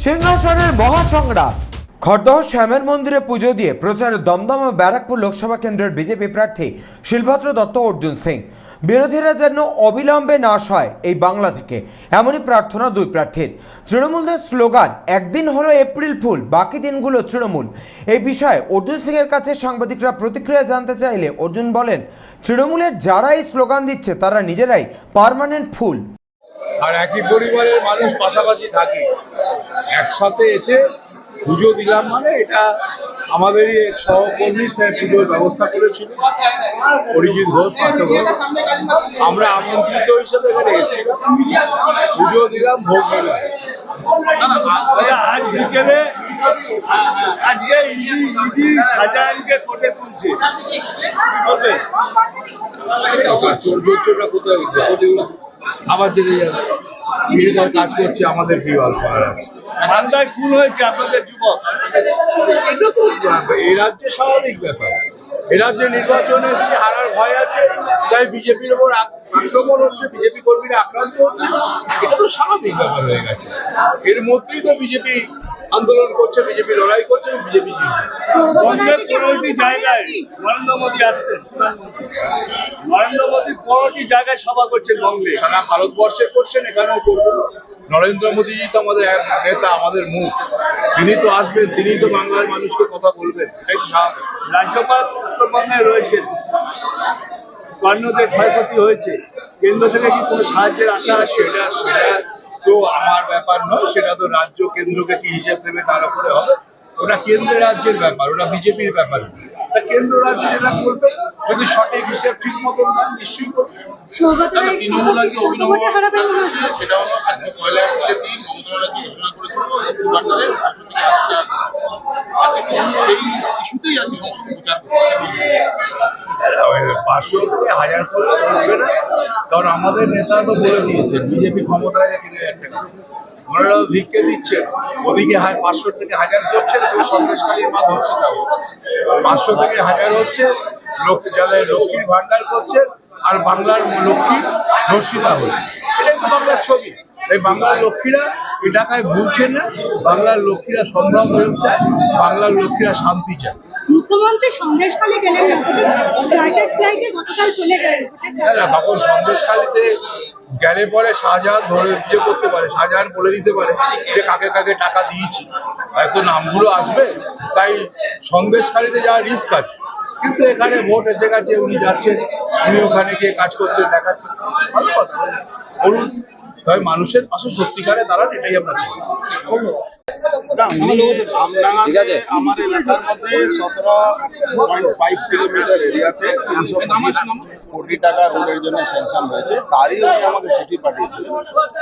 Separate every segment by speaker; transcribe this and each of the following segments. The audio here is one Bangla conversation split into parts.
Speaker 1: সিংহাসনের মহাসংগ্রাম। খড়দহ শ্যামের মন্দিরে পুজো দিয়ে প্রচারে দমদম ও ব্যারাকপুর লোকসভা কেন্দ্রের বিজেপি প্রার্থী শিলভদ্র দত্ত অর্জুন সিং। বিরোধীরা যেন অবিলম্বে নাশ হয় এই বাংলা থেকে, এমনই প্রার্থনা দুই প্রার্থীর। তৃণমূলদের স্লোগান একদিন হলো এপ্রিল ফুল, বাকি দিনগুলো তৃণমূল। এই বিষয়ে অর্জুন সিং এর কাছে সাংবাদিকরা প্রতিক্রিয়া জানতে চাইলে অর্জুন বলেন, তৃণমূলের যারা এই স্লোগান দিচ্ছে তারা নিজেরাই পার্মানেন্ট ফুল।
Speaker 2: আর একই পরিবারের মানুষ পাশাপাশি থাকি, একসাথে এসে পুজো দিলাম, মানে এটা আমাদেরই এক সহকর্মী পুজোর ব্যবস্থা করেছিল অরিজিৎ ঘোষ, পার্থ ঘোষ। আমরা আমন্ত্রিত হিসেবে এখানে এসেছিলাম, পুজো দিলাম, ভোগ দিলাম।
Speaker 3: আজ বিকেলে আজকে ইডি শাহজাহানকে কোর্টে তুলছে,
Speaker 2: চোরটা কোথায় আবার জেলে যাবে, মিডিয়ার কাজ করছে, আমাদের কি গল্প আছে।
Speaker 3: মালদায় খুন হয়েছে আপনাদের যুবক,
Speaker 2: এটা তো এই রাজ্যে স্বাভাবিক ব্যাপার। এ রাজ্যে নির্বাচন এসছে, হারার ভয় আছে, তাই বিজেপির ওপর আক্রমণ হচ্ছে, বিজেপি কর্মীরা আক্রান্ত হচ্ছে, এটা তো স্বাভাবিক ব্যাপার হয়ে গেছে। এর মধ্যেই তো বিজেপি আন্দোলন করছে, বিজেপি লড়াই করছে, বিজেপি
Speaker 3: বঙ্গের 15টি জায়গায় নরেন্দ্র মোদী আসছেন। নরেন্দ্র মোদী 15টি জায়গায় সভা করছেন বঙ্গে,
Speaker 2: সারা ভারতবর্ষে করছেন, এখানেও করবেন। নরেন্দ্র মোদীজি তো আমাদের এক নেতা, আমাদের মুখ, তিনি তো আসবেন, তিনি তো বাংলার মানুষকে কথা বলবেন, এটাই তো স্বাভাবিক।
Speaker 3: রাজ্যপাল উত্তরবঙ্গে রয়েছেন, কর্ণদের ক্ষয়ক্ষতি হয়েছে, কেন্দ্র থেকে কি কোনো সাহায্যের আশা আছে?
Speaker 2: সেটা তো আমার ব্যাপার নয়, সেটা তো রাজ্য কেন্দ্রকে কি হিসেব দেবে তার উপরে হবে। ওটা কেন্দ্র রাজ্যের ব্যাপার, ওটা বিজেপির ব্যাপার। তা কেন্দ্র রাজ্য যেটা করবে, যদি সঠিক হিসেব ঠিক মতন দেন নিশ্চয়ই করবে।
Speaker 4: তৃণমূল আজকে অভিনব সেটা হলো আজকে 1 এপ্রিলের দিন মমতা ব্যানার্জি ঘোষণা করেছিল সেই ইস্যুতেই আজকে সমস্ত প্রচার করছে।
Speaker 2: 500 থেকে 1000 করবে না, কারণ আমাদের নেতা তো বলে দিয়েছে বিজেপি ক্ষমতায় 3000 টাকা ওনারা ভিক্ষে দিচ্ছেন, ওদিকে 500 থেকে 1000 করছে, সন্দেশকারীর মা ধর্ষিতা হচ্ছে। 500 থেকে 1000 হচ্ছে লোক যাদের লক্ষ্মীর ভান্ডার করছে, আর বাংলার লক্ষ্মী ধর্ষিতা হচ্ছে। এটাই তো বাংলার ছবি। এই বাংলার লক্ষ্মীরা এ টাকায় ভুলছেন না, বাংলার লক্ষ্মীরা সম্ভ্রম হয়ে চায়, বাংলার লক্ষ্মীরা শান্তি চায়।
Speaker 5: মুখ্যমন্ত্রী সন্দেশখালী গেলেন, গতকাল চলে গেলেন।
Speaker 2: তখন সন্দেশখালীতে গেলে পরে শাহজাহান ধরে বিয়ে করতে পারে, শাহজাহান বলে দিতে পারে যে কাকে কাকে টাকা দিয়েছি, হয়তো নামগুলো আসবে, তাই সন্দেশখালীতে যাওয়ার রিস্ক আছে। কিন্তু এখানে ভোট এসে গেছে, উনি যাচ্ছেন, উনি ওখানে গিয়ে কাজ করছেন, দেখাচ্ছেন, ভালো কথা বলুন। তবে মানুষের পাশে সত্যিকারে দাঁড়ান, এটাই আমরা চাই।
Speaker 6: ঠিক আছে, আমার এলাকার মধ্যে 17.5 কিলোমিটার এরিয়াতে 320 কোটি টাকা রোডের জন্য স্যাংশন হয়েছে, তারই উনি আমাকে চিঠি পাঠিয়েছিলেন,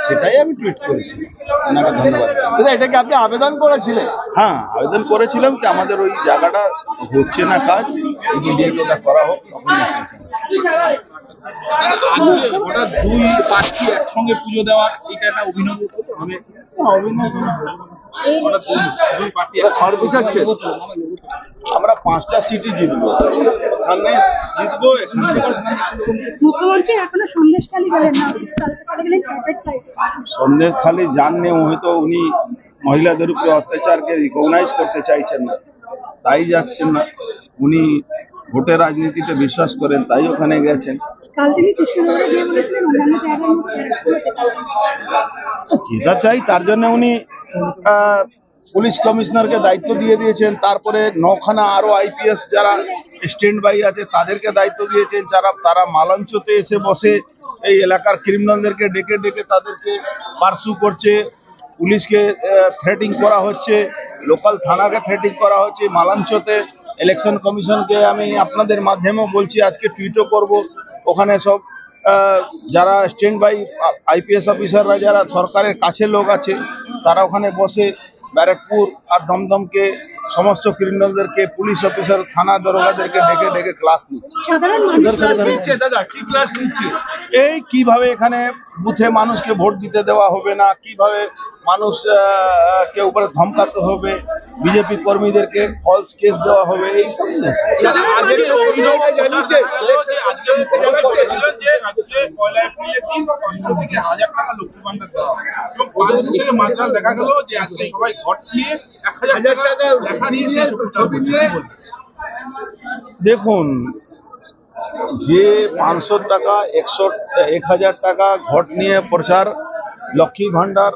Speaker 6: সেটাই আমি টুইট করেছি। ওনাকে ধন্যবাদ।
Speaker 3: এটা কি আপনি আবেদন করেছিলেন?
Speaker 6: হ্যাঁ, আবেদন করেছিলাম যে আমাদের ওই জায়গাটা হচ্ছে না কাজ, ইমিডিয়েট ওটা করা হোক, তখন স্যাংশন।
Speaker 4: আজকে হঠাৎ দুই প্রার্থী একসঙ্গে পুজো দেওয়া, এটা একটা অভিনব হবে। দুই প্রার্থী
Speaker 3: খড় গুছাচ্ছে।
Speaker 6: আমরা 5টা সিটি জিতবো, ওখানে জিতবো, এখানে।
Speaker 5: মুখ্যমন্ত্রী এখনো সন্দেশখালী গেলেন না,
Speaker 6: সন্দেশখালী যাননি, হয়তো উনি মহিলাদের উপরে অত্যাচারকে রিকগনাইজ করতে চাইছেন না, তাই যাচ্ছেন না। উনি ভোটের রাজনীতিতে বিশ্বাস করেন, তাই ওখানে গেছেন।
Speaker 5: কাল তিনি কৃষ্ণনগরে গিয়ে বলেছিলেন অন্যান্য জায়গার মধ্যে
Speaker 6: জেতা চাই, তার জন্য উনি পুলিশ কমিশনারকে দায়িত্ব দিয়ে দিয়েছেন। তারপরে 9খানা আরো আইপিএস যারা স্ট্যান্ড বাই আছে তাদেরকে দায়িত্ব দিয়েছেন, তারা মালঞ্চতে এসে বসে এই এলাকার ক্রিমিনালদেরকে ডেকে ডেকে তাদেরকে পার্সু করছে, পুলিশকে থ্রেটিং করা হচ্ছে, লোকাল থানাকে থ্রেটিং করা হচ্ছে মালঞ্চতে। ইলেকশন কমিশনকে আমি আপনাদের মাধ্যমেও বলছি, আজকে টুইটও করব, ওখানে সব যারা স্ট্যান্ড বাই আইপিএস অফিসাররা যারা সরকারের কাছে লোক আছে, তারা ওখানে বসে ব্যারাকপুর আর দমদমকে সমস্ত ক্রিমিনালদেরকে, পুলিশ অফিসার, থানা দরোগাদেরকে ডেকে ডেকে ক্লাস নিচ্ছে।
Speaker 3: ক্লাস নিচ্ছে
Speaker 6: এই কিভাবে এখানে বুথে মানুষকে ভোট দিতে দেওয়া হবে না, কিভাবে মানুষ কে উপরে ধমকাতে হবে, বিজেপি কর্মীদেরকে ফলস কেস দেওয়া হবে, এইসব জিনিস।
Speaker 4: আজকে মুখ্যমন্ত্রী বলেছিলেন যে আজকে 1 এপ্রিলের দিন 500 থেকে 1000 টাকা লক্ষ্মী ভান্ডার দেওয়া হবে এবং 5 থেকে মাত্রা দেখা গেল যে আজকে সবাই ঘট নিয়ে 1000 টাকা লেখা নিয়ে সেই সব প্রচার করছে। কি বলবেন?
Speaker 6: দেখুন, যে 500 টাকা 1000 টাকা ঘট নিয়ে প্রচার, লক্ষ্মী ভান্ডার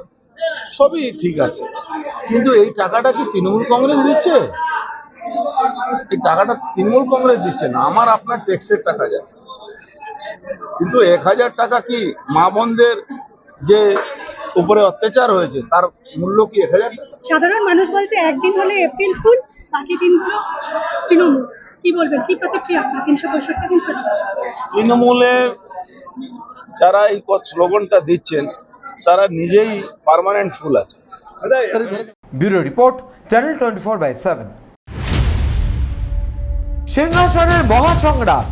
Speaker 6: সবই ঠিক আছে, কিন্তু এই টাকাটা কি তৃণমূল কংগ্রেস দিচ্ছে? এই টাকাটা তৃণমূল কংগ্রেস দিচ্ছে না, আমার আপনার ট্যাক্সের টাকা যাচ্ছে। কিন্তু 1000 টাকা কি মা বোনদের যে উপরে অত্যাচার হয়েছে তার মূল্য কি 1000 টাকা?
Speaker 5: সাধারণ মানুষ বলছে একদিন হলে এপ্রিল ফুল, বাকি দিনগুলো তৃণমূল। কি বলবেন, কি প্রতিক্রিয়া আপনার? 365 দিন চলে।
Speaker 6: তৃণমূলের যারা এই স্লোগানটা দিচ্ছেন তারা নিজেই পার্মানেন্ট ফুল আছে।
Speaker 1: Bureau report, channel 24/7। সিংহাসনের মহাসংগ্রাম